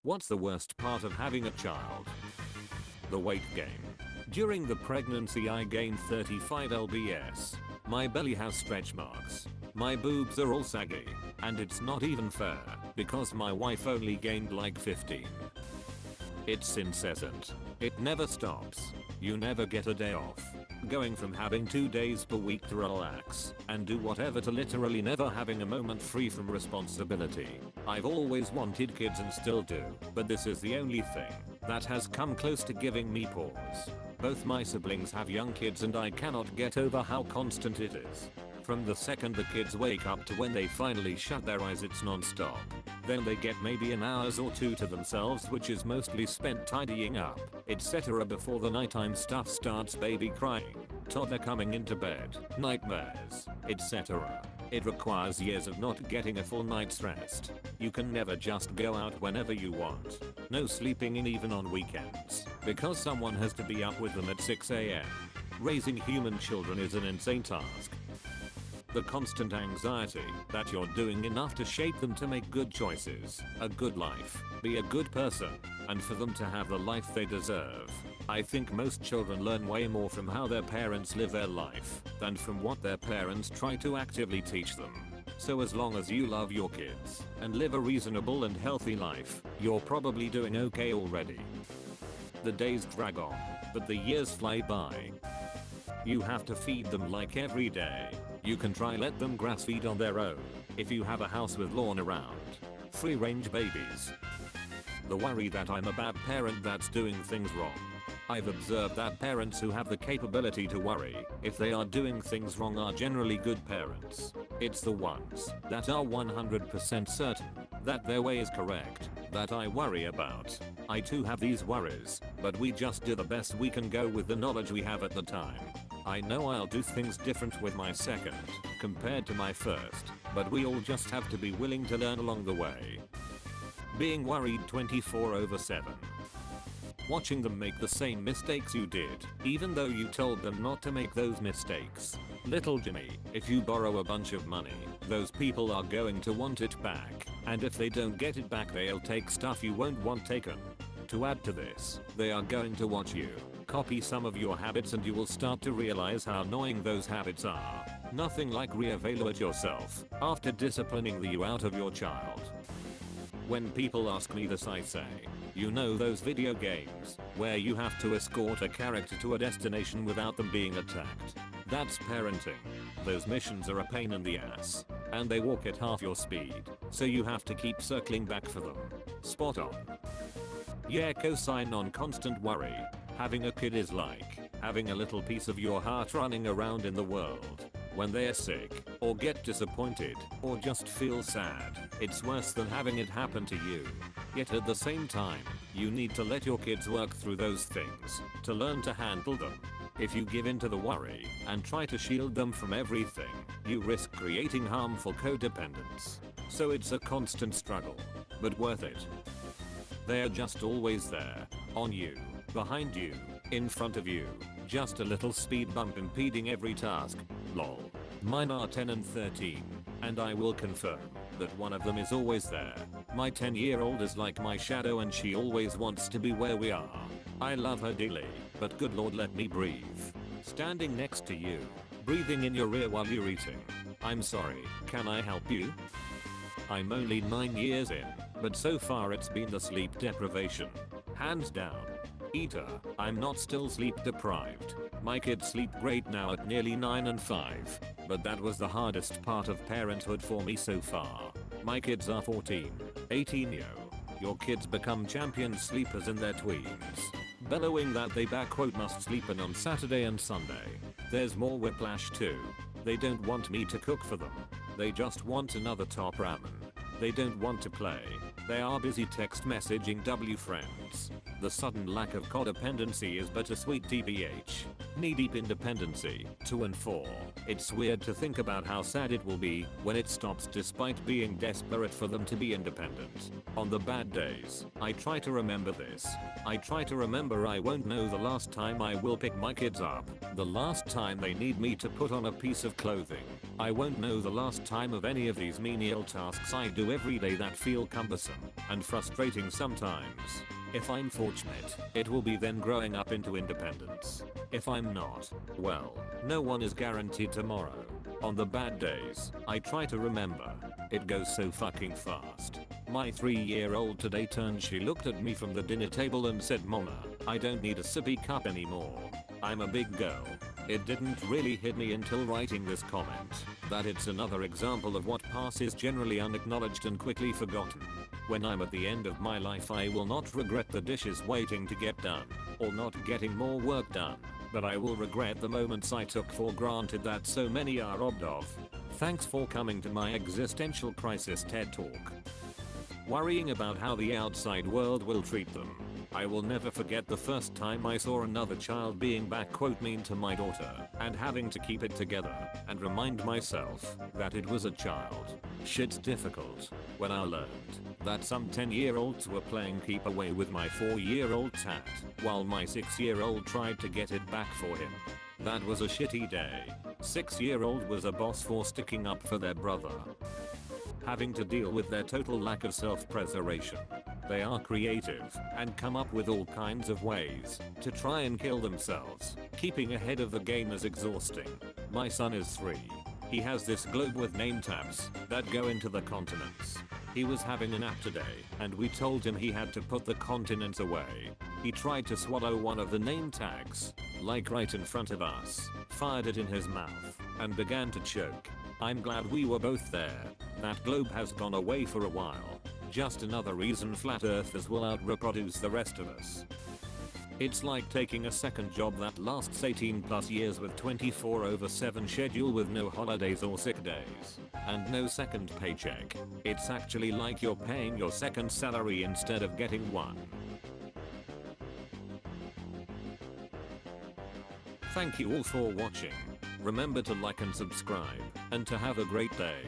What's the worst part of having a child? The weight gain. During the pregnancy I gained 35 lbs. My belly has stretch marks. My boobs are all saggy. And it's not even fair because my wife only gained like 15. It's incessant. It never stops. You never get a day off. Going from having 2 days per week to relax and do whatever to literally never having a moment free from responsibility. I've always wanted kids and still do, but this is the only thing that has come close to giving me pause. Both my siblings have young kids and I cannot get over how constant it is. From the second the kids wake up to when they finally shut their eyes, it's non-stop. Then they get maybe an hour or two to themselves, which is mostly spent tidying up, etc. before the nighttime stuff starts, baby crying, toddler coming into bed, nightmares, etc. It requires years of not getting a full night's rest. You can never just go out whenever you want. No sleeping in even on weekends, because someone has to be up with them at 6 AM. Raising human children is an insane task. The constant anxiety that you're doing enough to shape them to make good choices, a good life, be a good person, and for them to have the life they deserve. I think most children learn way more from how their parents live their life than from what their parents try to actively teach them. So as long as you love your kids and live a reasonable and healthy life, you're probably doing okay already. The days drag on, but the years fly by. You have to feed them like every day. You can try let them grass feed on their own if you have a house with lawn around. Free range babies. The worry that I'm a bad parent that's doing things wrong. I've observed that parents who have the capability to worry if they are doing things wrong are generally good parents. It's the ones that are 100% certain that their way is correct that I worry about. I too have these worries, but we just do the best we can go with the knowledge we have at the time. I know I'll do things different with my second compared to my first, but we all just have to be willing to learn along the way. Being worried 24/7. Watching them make the same mistakes you did, even though you told them not to make those mistakes. Little Jimmy, if you borrow a bunch of money, those people are going to want it back, and if they don't get it back they'll take stuff you won't want taken. To add to this, they are going to watch you copy some of your habits and you will start to realize how annoying those habits are. Nothing like re-evaluate yourself after disciplining you out of your child. When people ask me this I say, you know those video games where you have to escort a character to a destination without them being attacked? That's parenting. Those missions are a pain in the ass, and they walk at half your speed, so you have to keep circling back for them. Spot on. Yeah, cosign on constant worry. Having a kid is like having a little piece of your heart running around in the world. When they're sick, or get disappointed, or just feel sad, it's worse than having it happen to you. Yet at the same time, you need to let your kids work through those things to learn to handle them. If you give in to the worry and try to shield them from everything, you risk creating harmful codependence. So it's a constant struggle, but worth it. They're just always there, on you, behind you, in front of you, just a little speed bump impeding every task. Lol. Mine are 10 and 13, and I will confirm that one of them is always there. My 10-year-old is like my shadow and she always wants to be where we are. I love her dearly, but good lord let me breathe. Standing next to you, breathing in your ear while you're eating. I'm sorry, can I help you? I'm only 9 years in, but so far it's been the sleep deprivation. Hands down. Eater, I'm not still sleep deprived. My kids sleep great now at nearly 9 and 5, but that was the hardest part of parenthood for me so far. My kids are 14, 18 yo. Your kids become champion sleepers in their tweens. Bellowing that they must sleep in on Saturday and Sunday. There's more whiplash too. They don't want me to cook for them. They just want another top ramen. They don't want to play. They are busy text messaging friends. The sudden lack of codependency is bittersweet tbh. Knee-deep independency, 2 and 4. It's weird to think about how sad it will be when it stops despite being desperate for them to be independent. On the bad days, I try to remember this. I try to remember I won't know the last time I will pick my kids up, the last time they need me to put on a piece of clothing. I won't know the last time of any of these menial tasks I do every day that feel cumbersome. and frustrating sometimes. If I'm fortunate, it will be then growing up into independence. If I'm not, well, no one is guaranteed tomorrow. On the bad days, I try to remember. It goes so fucking fast. My 3-year-old today turned, she looked at me from the dinner table and said, "Mama, I don't need a sippy cup anymore. I'm a big girl." It didn't really hit me until writing this comment that it's another example of what passes generally unacknowledged and quickly forgotten. When I'm at the end of my life, I will not regret the dishes waiting to get done or not getting more work done, but I will regret the moments I took for granted that so many are robbed of. Thanks for coming to my existential crisis TED Talk. Worrying about how the outside world will treat them. I will never forget the first time I saw another child being "mean" to my daughter and having to keep it together and remind myself that it was a child. Shit's difficult. When I learned that some 10-year-olds were playing keep away with my 4-year-old tat while my 6-year-old tried to get it back for him. That was a shitty day. 6-year-old was a boss for sticking up for their brother. Having to deal with their total lack of self-preservation. They are creative and come up with all kinds of ways to try and kill themselves. Keeping ahead of the game is exhausting. My son is 3. He has this globe with name tags that go into the continents. He was having a nap today and we told him he had to put the continents away. He tried to swallow one of the name tags, like right in front of us, fired it in his mouth, and began to choke. I'm glad we were both there. That globe has gone away for a while. Just another reason flat earthers will out-reproduce the rest of us. It's like taking a second job that lasts 18 plus years with 24/7 schedule with no holidays or sick days, and no second paycheck. It's actually like you're paying your second salary instead of getting one. Thank you all for watching. Remember to like and subscribe, and to have a great day.